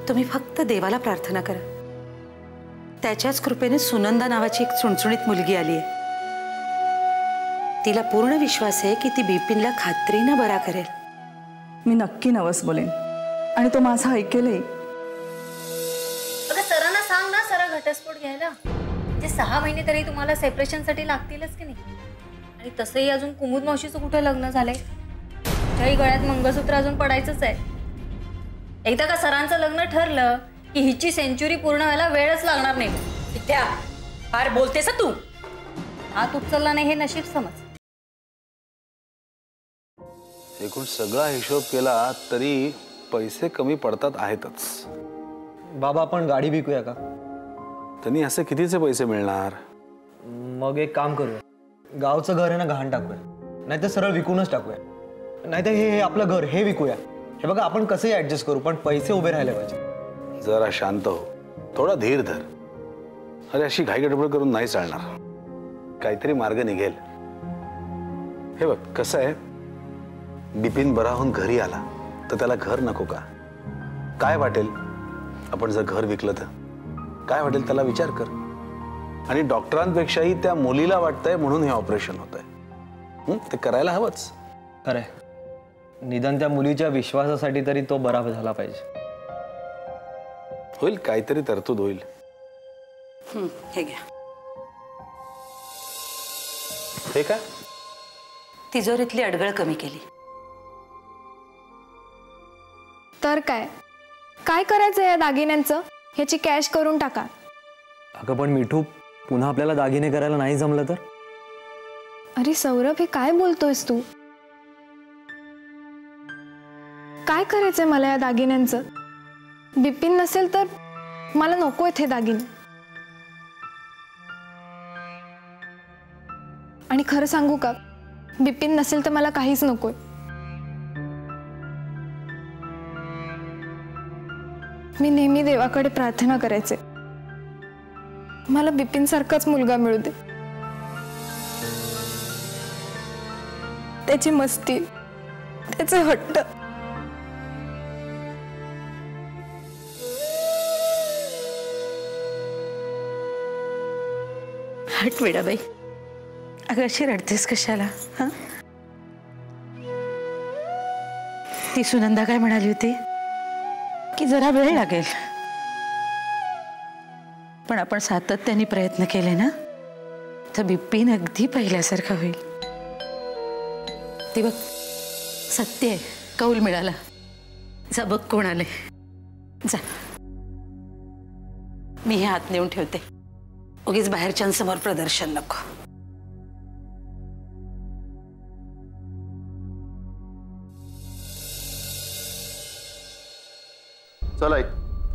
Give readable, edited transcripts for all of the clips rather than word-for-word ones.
तुम्ही फक्त देवाला प्रार्थना करा, त्याच्याच कृपेने सुनंदा नावाची एक चुणचुणीत मुलगी आली आहे। तिला पूर्ण विश्वास आहे की ती बिपिनला खात्रीने बरा करेल। मी नक्की नवस बोलेन आणि तो माझा ऐकेलही। अगं सरांना सांग ना, सरा घटस्फोट घ्यायला। जे 6 महिने तरी तुम्हाला सेपरेशनसाठी लागतीलच की नाही। आणि तसंही अजून कुमुद मावशीचं कुठे लग्न झालंय, त्याही गळ्यात मंगळसूत्र अजून पडायचंच आहे। एकदा का सरांचं लग्न ठरलं की हिची सेंचुरी पूर्ण व्हायला वेळच लागणार नाही। विद्या, फार बोलतेस तू। हात उचलला नाही हे नशीब समज। एकूण सगळा हिशोब केला तरी पैसे कमी पडतात आहेतच। बाबा आपण गाडी विकूया का? त्यांनी असे कितीचे पैसे मिळणार? मग एक काम करूया, गावचं घर आहे ना गहाण टाकूया, नाहीतर सरळ विकूनच टाकूया। नाहीतर हे आपलं घर हे विकूया। हे बघा आपण कसंही ऍडजस्ट करू, पण पैसे उभे राहिले पाहिजे। जरा शांत हो, थोडा धीर धर। अरे अशी घाई गडबड करून नाही चालणार, काहीतरी मार्ग निघेल। हे बघ कसं आहे, बिपिन बरा होऊन घरी आला तर त्याला घर नको का? काय वाटेल आपण जर घर विकलं तर? काय वाटेल त्याला विचार कर। आणि डॉक्टरांपेक्षाही त्या मुलीला वाटतंय म्हणून हे ऑपरेशन होतंय, ते करायला हवंच। खरंय, निदान त्या मुलीच्या विश्वासासाठी तरी तो बरा झाला पाहिजे। होईल, काहीतरी तरतूद होईल। हे घ्या। हे काय? तिजोरीतली अडगळ कमी केली। तर काय काय करायचं या दागिन्यांचं? ह्याची कॅश करून टाका। अगं पण मिठू, पुन्हा आपल्याला दागिने करायला नाही जमलं तर? अरे सौरभ, हे काय बोलतोयस तू? काय करायचंय मला या दागिन्यांचं? बिपिन नसेल तर मला नको हे दागिने। आणि खरं सांगू का, बिपिन नसेल तर मला काहीच नकोय। मी नेहमी देवाकडे प्रार्थना करायचे, मला बिपिन सारखाच मुलगा मिळू दे। त्याची मस्ती, त्याचे हट्ट। हट वेडाबाई, अगं अशी रडतेस कशाला? हा, ती सुनंदा काय म्हणाली होती की जरा वेळ लागेल, पण आपण सातत्याने प्रयत्न केले ना तर बिपिन अगदी पहिल्यासारखा होईल। ती बघ, सत्य आहे, कौल मिळाला। जा बघ कोण आले, जा। मी हे हात नेऊन ठेवते, उगीच बाहेरच्यांसमोर प्रदर्शन नको। चला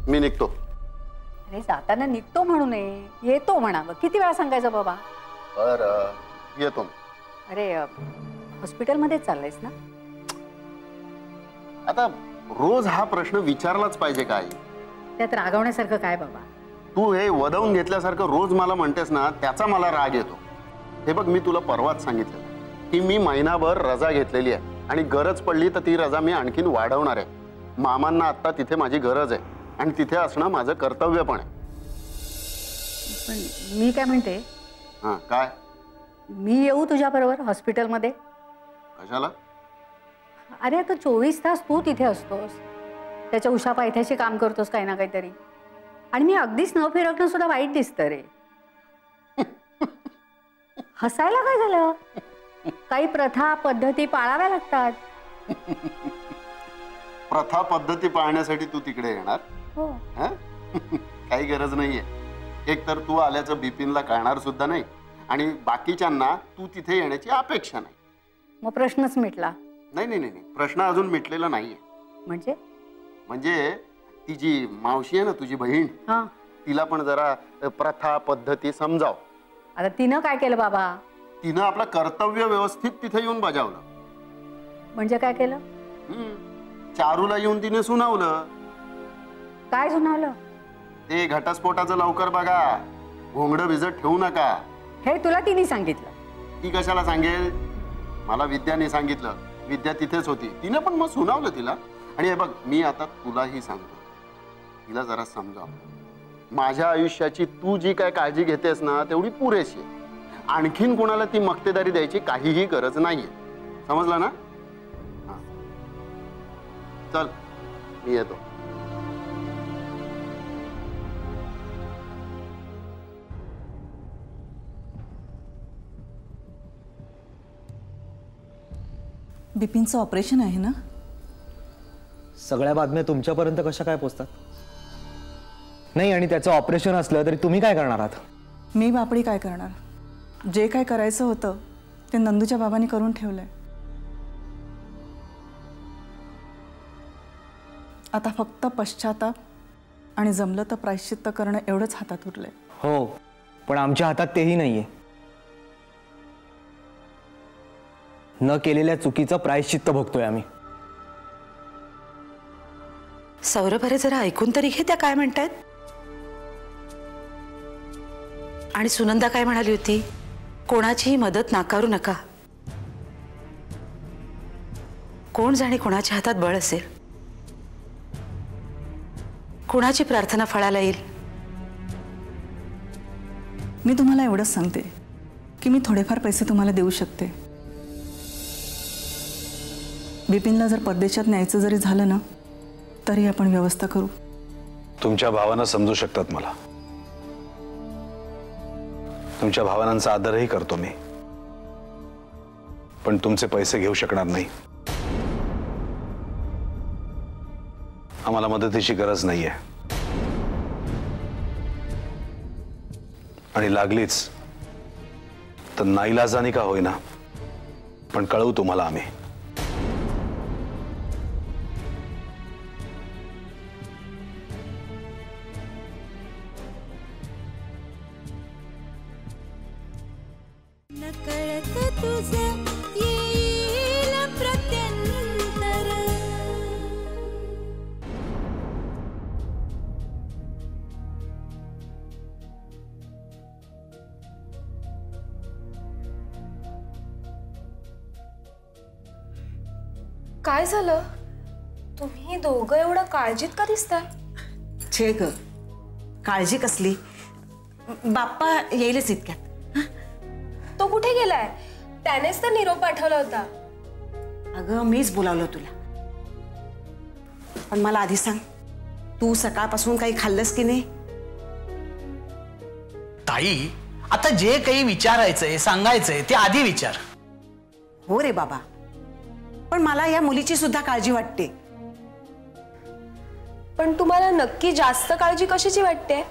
मी निघतो। अरे जाताना निघतो म्हणू नये, येतो म्हणावं। किती वेळा सांगायचं बाबा? बरं येतो। अरे हॉस्पिटलमध्ये चाललायस ना? आता रोज हा प्रश्न विचारलाच पाहिजे काय? त्यात रागवण्यासारखं काय बाबा? तू हे वदवून घेतल्यासारखं रोज मला म्हणतेस ना, त्याचा मला राग येतो। हे बघ, मी तुला परवाच सांगितलं की मी महिनाभर रजा घेतलेली आहे आणि गरज पडली तर ती रजा मी आणखीन वाढवणार आहे। मामांना आता तिथे माझी गरज आहे आणि तिथे असणं माझं कर्तव्य पण आहे। पण मी काय म्हणते, हां काय? मी येऊ तुझ्याबरोबर हॉस्पिटलमध्ये? कशाला? अरे आता 24 तास तू तिथे असतोस, त्याच्या उशा पायथ्याशी काम करतोस काही ना काहीतरी, आणि मी अगदीच न फिरकणं सुद्धा वाईट दिसतं रे। हसायला काय झालं? काही प्रथा पद्धती पाळाव्या लागतात। प्रथा पद्धती पाळण्यासाठी तू तिकडे येणार? हो। हं? काही गरज नाहीये। एक तर तू आल्याचं बिपिनला कळणार सुद्धा नाही आणि बाकीच्यांना तू तिथे येण्याची अपेक्षा नाही। मग प्रश्नच मिटला? नाही नाही नाही, प्रश्न अजून मिटलेला नाहीये। म्हणजे ती जी मावशी आहे ना तुझी बहीण, हां, तिला पण जरा प्रथा पद्धती समजाव। आता तिनं काय केलं बाबा? तिनं आपलं कर्तव्य व्यवस्थित तिथे येऊन बजावलं। म्हणजे काय केलं? चारूला येऊन तिने सुनावलं। काय सुनावलं? ते घटस्फोटाचं लवकर बघा, घोंगडं भिजत ठेवू नका। हे तुला तिने सांगितलं? ती कशाला सांगेल? मला विद्याने सांगितलं। विद्या तिथेच होती, तिने पण मग सुनावलं तिला। आणि हे बघ, मी आता तुलाही सांगतो, तिला जरा समजाव। माझ्या आयुष्याची तू जी काय काळजी घेतेस ना तेवढी पुरेशी आहे। आणखीन कोणाला ती मक्तेदारी द्यायची काहीही गरज नाहीये, समजलं ना? चल मी येतो। बिपिनचं ऑपरेशन आहे ना? सगळ्या बातम्या तुमच्यापर्यंत कशा काय पोहोचतात? नाही, आणि त्याचं ऑपरेशन असलं तरी तुम्ही काय करणार आहात? मी बापडी काय करणार? जे काय करायचं होतं ते नंदूच्या बाबांनी करून ठेवलंय। आता फक्त पश्चाताप आणि जमलं तर प्रायश्चित्त करणं एवढंच हातात उरलंय। हो, पण आमच्या हातात तेही नाहीये। न केलेल्या चुकीचं प्रायश्चित्त भोगतोय आम्ही। सौरभ, अरे जरा ऐकून तरी घे, त्या काय म्हणतायत? आणि सुनंदा काय म्हणाली होती? कोणाचीही मदत नाकारू नका। कोण जाणे कोणाच्या हातात बळ असेल, कोणाची प्रार्थना फळाला येईल। मी तुम्हाला एवढंच सांगते की मी थोडेफार पैसे तुम्हाला देऊ शकते। बिपिनला जर परदेशात न्यायचं जरी झालं ना तरी आपण व्यवस्था करू। तुमच्या भावना समजू शकतात मला, तुमच्या भावनांचा आदरही करतो मी, पण तुमचे पैसे घेऊ शकणार नाही। आम्हाला मदतीची गरज नाहीये, आणि लागलीच तर नाईलाजाने का होईना पण कळवू तुम्हाला आम्ही। काय झालं? तुम्ही दोघं एवढं काळजीत का दिसताय? छे ग, काळजी कसली? बाप्पा येईलच इतक्यात। तो कुठे गेलाय? त्यानेच तर निरोप पाठवला होता। अगं मीच बोलावलं तुला, पण मला आधी सांग, तू सकाळपासून काही खाल्लंस की नाही? ताई, आता जे काही विचारायचंय सांगायचंय ते आधी विचार। हो रे बाबा, पण मला या मुलीची सुद्धा काळजी वाटते। पण तुम्हाला नक्की जास्त काळजी कशाची वाटते?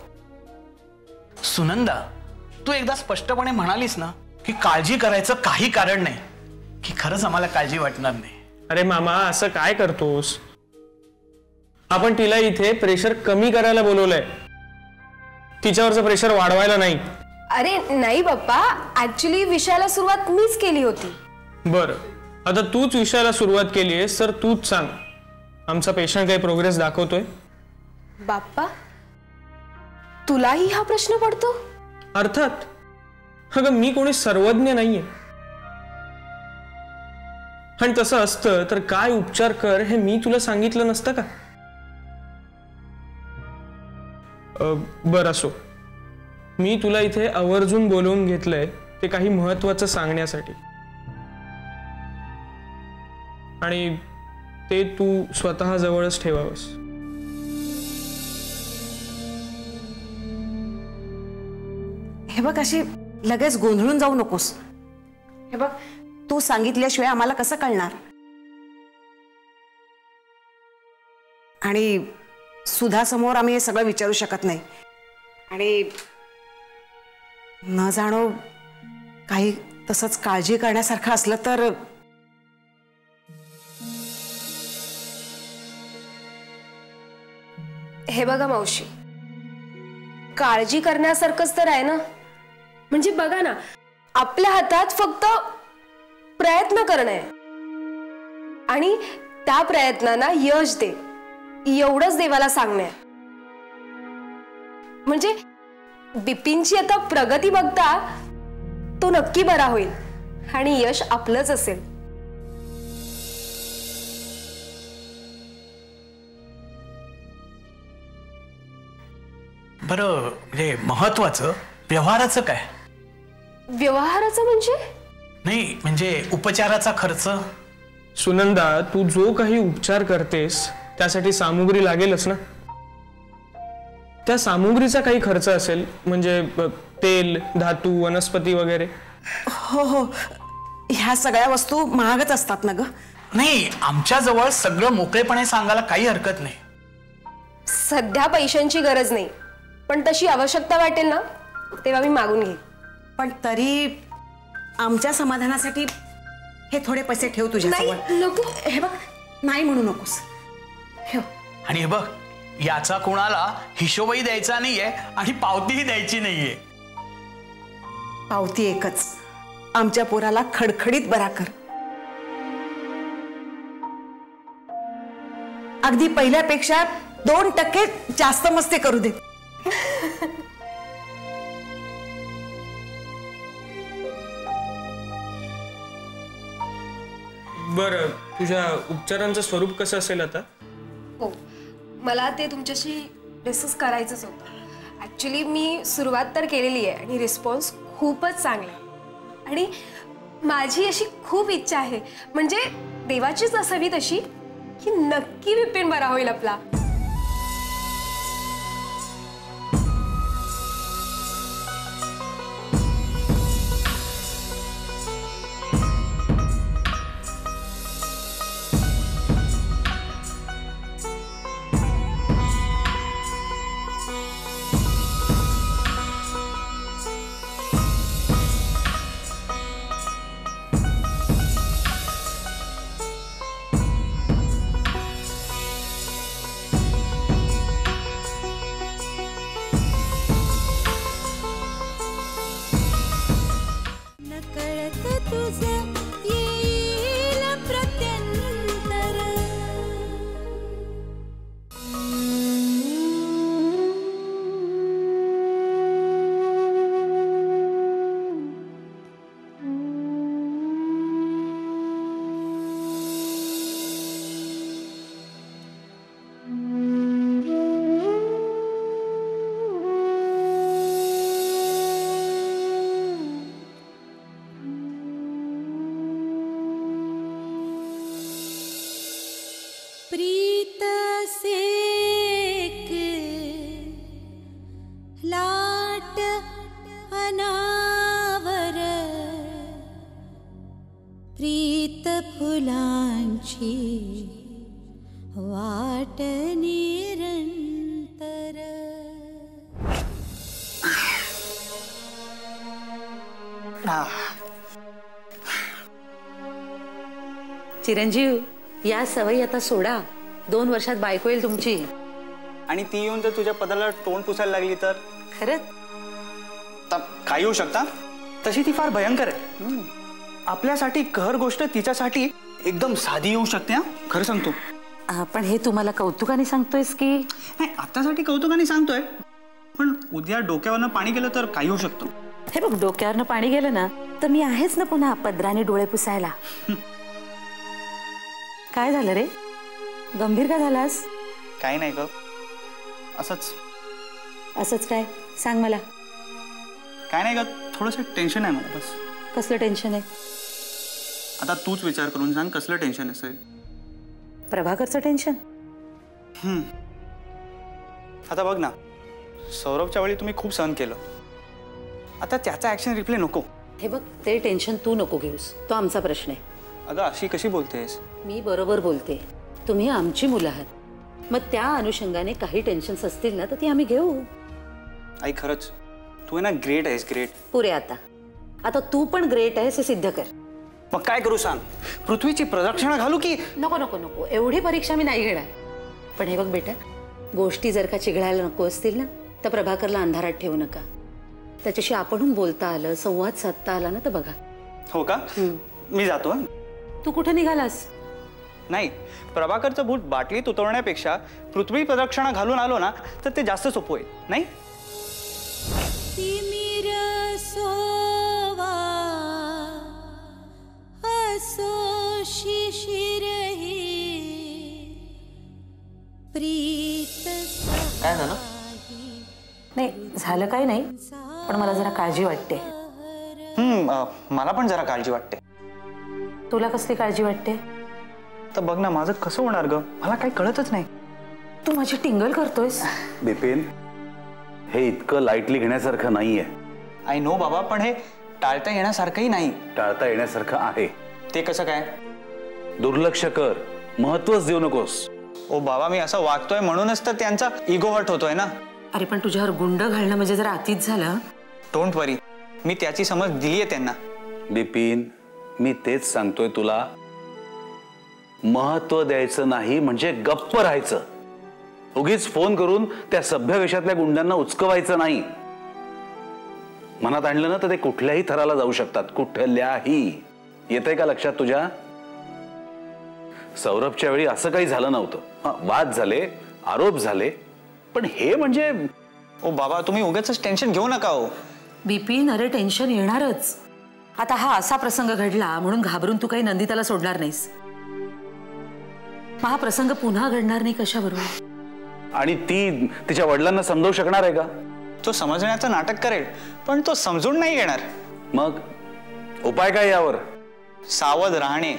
सुनंदा, तू एकदा स्पष्टपणे म्हणालीस ना की काळजी करायचं काही कारण नाही, की खरंच आम्हाला काळजी वाटणार नाही। अरे मामा, असं काय करतोस? आपण तिला इथे प्रेशर कमी करायला बोलवलंय, तिच्यावरचं प्रेशर वाढवायला नाही। अरे नाही बाप्पा, ऍक्च्युली विषयाला सुरुवात मीच केली होती। बरं, आता तूच विषयाला सुरुवात केली आहेस तर तूच सांग, आमचा पेशंट काही प्रोग्रेस दाखवतोय? बाप्पा, तुलाही हा प्रश्न पडतो? अर्थात। अगं मी कोणी सर्वज्ञ नाहीये। आणि तसं असतं तर काय उपचार कर हे मी तुला सांगितलं नसतं का? बरं असो, मी तुला इथे आवर्जून बोलवून घेतलंय ते काही महत्वाचं सांगण्यासाठी, आणि ते तू स्वतः जवळच ठेवावंस. हे बघ, अशी लगेच गोंधळून जाऊ नकोस. हे बघ, तू सांगितल्याशिवाय आम्हाला कसं कळणार? आणि सुधासमोर आम्ही हे सगळं विचारू शकत नाही, आणि न जाणो काही तसंच काळजी करण्यासारखं असलं तर. हे बघा मावशी, काळजी करण्यासारखंच तर आहे ना. म्हणजे बघा ना, आपल्या हातात फक्त प्रयत्न करणं आहे, आणि त्या प्रयत्नांना यश दे एवढंच देवाला सांगणं आहे. म्हणजे बिपिनची आता प्रगती बघता तो नक्की बरा होईल आणि यश आपलंच असेल. बरं, म्हणजे महत्वाचं व्यवहाराचं काय? व्यवहाराचं म्हणजे? नाही, म्हणजे उपचाराचा खर्च. सुनंदा, तू जो काही उपचार करतेस त्यासाठी सामुग्री लागेलच ना. त्या सामुग्रीचा काही खर्च असेल, म्हणजे तेल, धातू, वनस्पती वगैरे. हो हो, ह्या सगळ्या वस्तू महागच असतात ना ग. नाही, आमच्या जवळ सगळं मोकळेपणे सांगायला काही हरकत नाही. सध्या पैशांची गरज नाही, पण तशी आवश्यकता वाटेल ना तेव्हा मी मागून घेईन. पण तरी आमच्या समाधानासाठी हे थोडे पैसे ठेव तुझ्याजवळ. नको. हे बघ, नाही म्हणू नकोस, ठेव. आणि हे बघ, याचा कोणाला हिशोबही द्यायचा नाहीये आणि पावतीही द्यायची नाहीये. पावती एकच, आमच्या पोराला खडखडीत बरा कर. अगदी पहिल्यापेक्षा 2% जास्त मस्ती करू दे. बरं, तुझ्या उपचारांचं स्वरूप कसं असेल आता? हो, मला ते तुमच्याशी डिस्कस करायचंच होतं. ॲक्च्युली मी सुरुवात तर केलेली आहे आणि रिस्पॉन्स खूपच चांगला आहे, आणि माझी अशी खूप इच्छा आहे, म्हणजे देवाचीच असावी तशी, की नक्की बिपिन बरा होईल आपला. प्रीत सेक लाट अनावर, प्रीत फुलांची वाट निरंतर. चिरंजीव, या सवयी आता सोडा. 2 वर्षात बायको येईल तुमची. आणि ती येऊन जर तुझ्या पदाला तोंड पुसायला लागली तर? खरंच काय होऊ शकता? तशी ती फार भयंकर आहे. आपल्यासाठी कहर गोष्ट तिच्यासाठी एकदम साधी येऊ शकते. खरं सांगतो. पण हे तुम्हाला कौतुकाने सांगतोयस की? नाही, आतासाठी कौतुकाने सांगतोय, पण उद्या डोक्यावरनं पाणी गेलं तर काय होऊ शकतो? हे बघ, डोक्यावरनं पाणी गेलं ना तर मी आहेच ना पुन्हा पदराने डोळे पुसायला. काय झालं रे? गंभीर का झालास? काही नाही ग, असंच. असंच काय? सांग मला. काय नाही ग, थोडंसं टेन्शन आहे मला बस. कसलं टेन्शन आहे? आता तूच विचार करून सांग कसलं टेन्शन असेल. प्रभाकरचं टेन्शन? आता बघ ना, सौरभच्या वेळी तुम्ही खूप सहन केलं, आता त्याचा ऍक्शन रिप्ले नको. हे बघ, ते टेन्शन तू नको घेऊस, तो आमचा प्रश्न आहे. अगं अशी कशी बोलतेस? मी बरोबर बोलते. तुम्ही आमची मुलं आहात, मग त्या अनुषंगाने काही टेन्शन्स असतील ना तर ती आम्ही घेऊ. आई खरंच तू आहे ना ग्रेट आहेस, ग्रेट. पुरे आता आता तू पण ग्रेट आहेस हे सिद्ध कर. मग काय करू सांग? पृथ्वीची प्रदक्षिणा घालू की? नको नको नको, एवढी परीक्षा मी नाही घेणार. पण हे बघ बेटा, गोष्टी जर का चिघळायला नको असतील ना तर प्रभाकरला अंधारात ठेवू नका. त्याच्याशी आपणहून बोलता आलं, संवाद साधता आला ना तर बघा. हो का? मी जातो. तू कुठे निघालास? नाही, प्रभाकरचं बूट बाटलीत उतरवण्यापेक्षा पृथ्वी प्रदक्षिणा घालून आलो ना तर ते जास्त सोपं होईल, नाही? काय झालं? नाही झालं काही नाही, पण मला जरा काळजी वाटते. मला पण जरा काळजी वाटते. तुला कसली काळजी वाटते? तर बघ ना, माझं कसं होणार ग, मला काही कळतच नाही. तू माझी टिंगल करतोयस. बिपिन, हे इतकं लाईटली घेण्यासारखं नाहीये. आय नो बाबा, पण हे टाळता येण्यासारखंही नाही. टाळता येण्यासारखं आहे. ते कसं काय? दुर्लक्ष कर, महत्वच देऊ नकोस. ओ बाबा, मी असं वागतोय म्हणूनच तर त्यांचा इगो हर्ट होतोय ना. अरे पण तुझ्यावर गुंड घालणं म्हणजे जरा अतिच झालं. डोंट वरी, मी त्याची समज दिलीये त्यांना. बिपिन, मी तेच सांगतोय तुला, महत्व द्यायचं नाही म्हणजे गप्प राहायचं. उगीच फोन करून त्या सभ्य वेशातल्या गुंडांना उचकवायचं नाही. मनात आणलं ना तर ते कुठल्याही थराला जाऊ शकतात, कुठल्याही. येतंय का लक्षात तुझ्या? सौरभच्या वेळी असं काही झालं नव्हतं. वाद झाले, आरोप झाले, पण हे म्हणजे. ओ बाबा, तुम्ही उगाच टेन्शन घेऊ नका हो. बिपिन, अरे टेन्शन येणारच. आता हा असा प्रसंग घडला म्हणून घाबरून तू काही नंदिताला सोडणार नाहीस. हा प्रसंग पुन्हा घडणार नाही कशावरून? आणि ती तिच्या वडिलांना समजावू शकणार आहे का? तो समजण्याचं नाटक करेल, पण तो समजून नाही घेणार. मग उपाय काय यावर? सावध राहणे.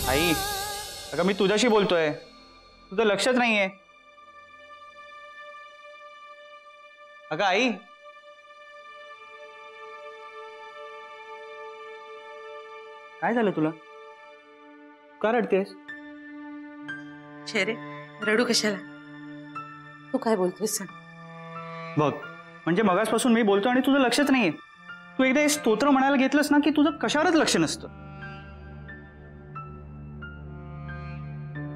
आई, अगं मी तुझ्याशी बोलतोय, तुझं लक्षच नाहीये. अगं आई, काय झालं तुला? का रडतेस? शेरे, रडू कशाला? तू काय बोलतोयस सांग. बघ, म्हणजे मगासपासून मी बोलतो आणि तुझं लक्षच नाहीये. तू एकदा हे स्तोत्र म्हणायला घेतलंस ना की तुझं कशावरच लक्ष नसतं.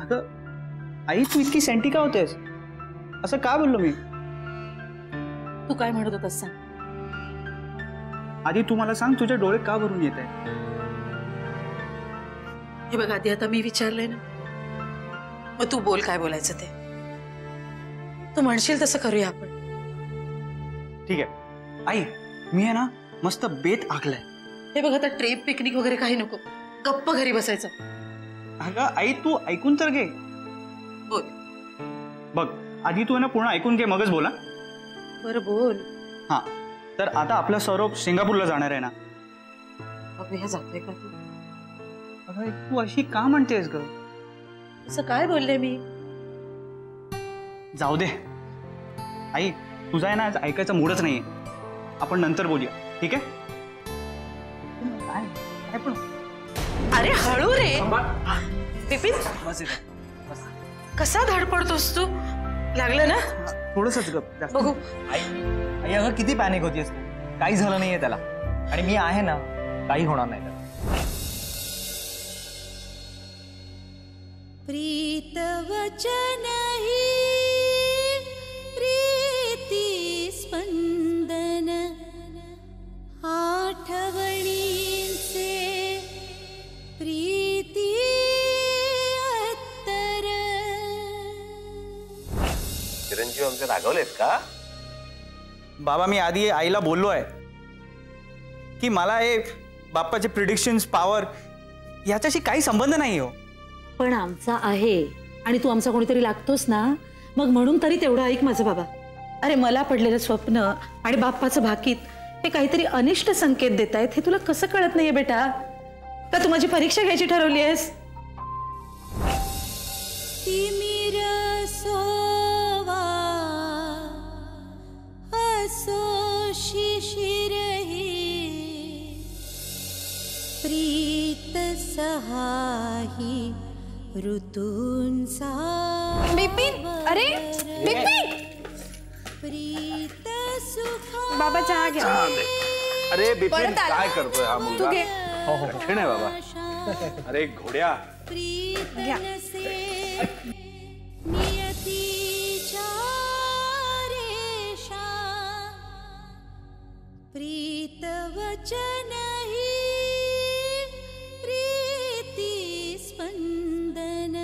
अगं आई, तू इतकी सेंटी का होतेस? असं का बोललो मी? तू काय म्हणत होतास सांग. आधी तू मला सांग, तुझे डोळे का भरून येत आहे? हे बघ आधी, आता मी विचारलंय ना, मग तू बोल काय बोलायचं ते. तू म्हणशील तसं करूया आपण. ठीक आहे आई, मी आहे ना मस्त बेत आखलाय. हे बघ, आता ट्रिप पिकनिक वगैरे काही नको, गप्प घरी बसायचं. अगं आई, तू ऐकून तर घे. बोल. बघ, आधी तू आहे ना पूर्ण ऐकून घे, मगच बोला. बरं बोल. हा, तर आता आपला सौरभ सिंगापूरला जाणार आहे ना. मग मी जातोय का तू? अगं तू अशी का म्हणतेस ग? असं काय बोलले मी? जाऊ दे आई, तुझा आहे ना आज ऐकायचा मूडच नाहीये. आपण नंतर बोलूया, ठीक आहे? काय पण? अरे हळू रे बिपिन, कसा धडपडतोस तू? लागलं ना? थोडंसंच ग. बघू. आई अगं किती पॅनिक होतीयस तू. काही झालं नाहीये त्याला, आणि मी आहे ना, काही होणार नाही त्याला. प्रीत वचन ही प्रीती स्पंदन आठवणींचे प्रीती वगैरे रागवलेत का? बाबा मी आधी आईला बोललो आहे की मला हे बाप्पाचे प्रिडिक्शन्स पॉवर याच्याशी काही संबंध नाही हो. पण आमचा आहे आणि तू आमचा कोणीतरी लागतोस ना, मग म्हणून तरी तेवढं ऐक माझं बाबा. अरे मला पडलेलं स्वप्न आणि बाप्पाचं भाकीत हे काहीतरी अनिष्ट संकेत देत आहेत, हे तुला कसं कळत नाहीये बेटा? का तू माझी परीक्षा घ्यायची ठरवली आहेस? तिमिर सोवा असो शिशिरही प्रीत सहाही ऋतूंचा. बिपिन, अरे बिपिन, प्रीत सुखा. बाबा चहा घ्या. अरे बिपिन परत आला. काय करतोय हा मुलगा? तू घे. कठीण आहे बाबा. अरे घोड्या, घ्या. नियतीच्या रेषा प्रीत वचनही प्रीती स्पंदन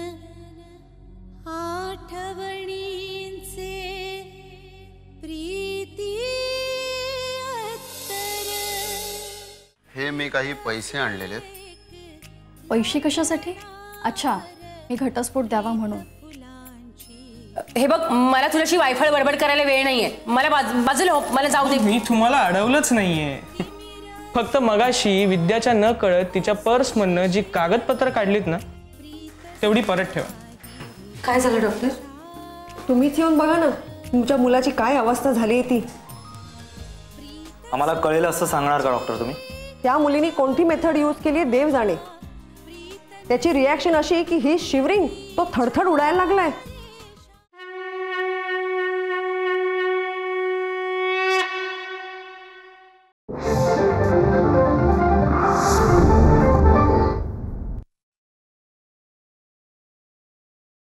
आठवणींचे प्रीती अत्तर. हे मी काही पैसे आणलेले. पैसे कशासाठी? अच्छा, मी घटस्फोट द्यावा म्हणून. हे बघ, मला तुझ्याशी वायफळ बडबड करायला वेळ नाहीये. मला बाजूला हो, मला जाऊ दे. मी तुम्हाला अडवलंच नाहीये. फक्त मगाशी विद्याच्या न कळत तिच्या पर्स मधनं जी कागदपत्र काढलीत ना, तेवढी परत ठेवा. काय झालं डॉक्टर? तुम्हीच येऊन बघा ना तुमच्या मुलाची काय अवस्था झाली आहे ती. आम्हाला कळेल असं सांगणार का डॉक्टर तुम्ही? त्या मुलीने कोणती मेथड यूज केली आहे देव जाणे. त्याची रिॲक्शन अशी की ही शिवरिंग, तो थरथर उडायला लागलाय.